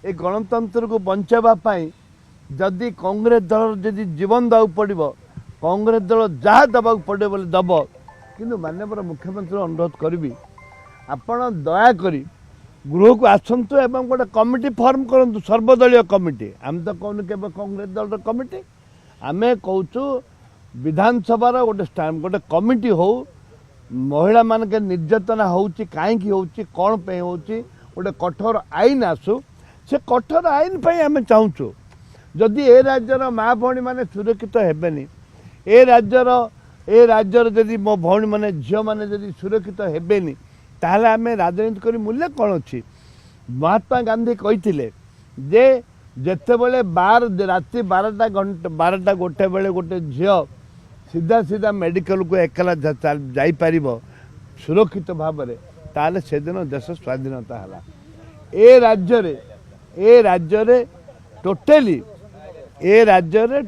ए गणतंत्र को बचावाई जदि कांग्रेस दल जदि जीवन दवा पड़ो कांग्रेस दल जहाँ दबा पड़े बोले दब कि माननीय मुख्यमंत्री अनुरोध करी आपण दयाकोरी गृह को आसतु एवं गोटे कमिटी फॉर्म करूँ सर्वदलीय कमिटी आम तो कहूँ के कांग्रेस दल कमिटी आम कहूँ विधानसभा गोटे गोटे कमिटी हो महिला मान के निर्यातना होची काईकी होची कौन पे होची गोटे कठोर आईन आसू से कठोर आईन पे आम चाहूँ जदि ए राज्यर माँ भौणी मैंने सुरक्षित हेबेनी ए राज्यर जदि मो भौणी मैंने झील मैंने जदि सुरक्षित हेबेनी ताहले आम राजनीति कर मूल्य कौन अच्छी महात्मा गांधी कही जे जिते बड़े राति 12टा गोटे बेले गोटे झील सीधा सीधा मेडिकल को एकला जापर सुरक्षित भाव में ताले से दिन देश स्वाधीनता है ए राज्य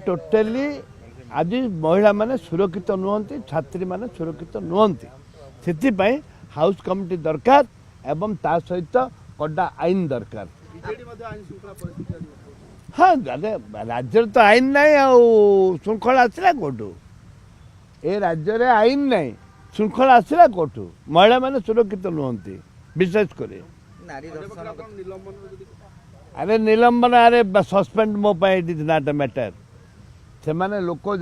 टोटाली आज महिला माने सुरक्षित नुहति छात्री माने सुरक्षित नुहति से हाउस कमिटी दरकार एवं ता सहित कड़ा आईन दरकार हाँ राज्य तो आईन ना श्रृंखला आसला कौटू ए राज्य रे आईन नहीं श्रृंखला आसला कौटू महिला माने सुरक्षित नुहति विशेषकर अरे निलंबन अरे सस्पेंड मो it is not a matter से माने लोक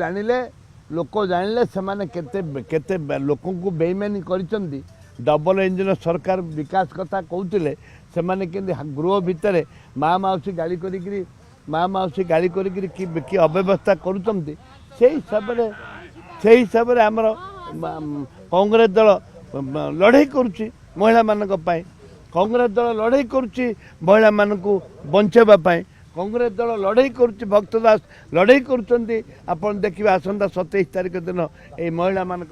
जानिले से माने केते लोकों को बेईमानी करिसंदी डबल इंजिन सरकार विकास कथा कहते से माने केंदी गृह भितर माँ माउसी गाड़ी करी माँ माउसी गाड़ी करी कि अव्यवस्था करुचंती से हिसाब से आमर कांग्रेस दल लड़ाई करुच्ची महिला मानक पाई कांग्रेस दल लड़ाई करुच्ची महिला मानकू बंचाइबा कांग्रेस दल लड़ाई करुच्ची भक्तदास लड़ाई करुचंती आपण देखिए आसंता 27 तारिख दिन ए महिला मानक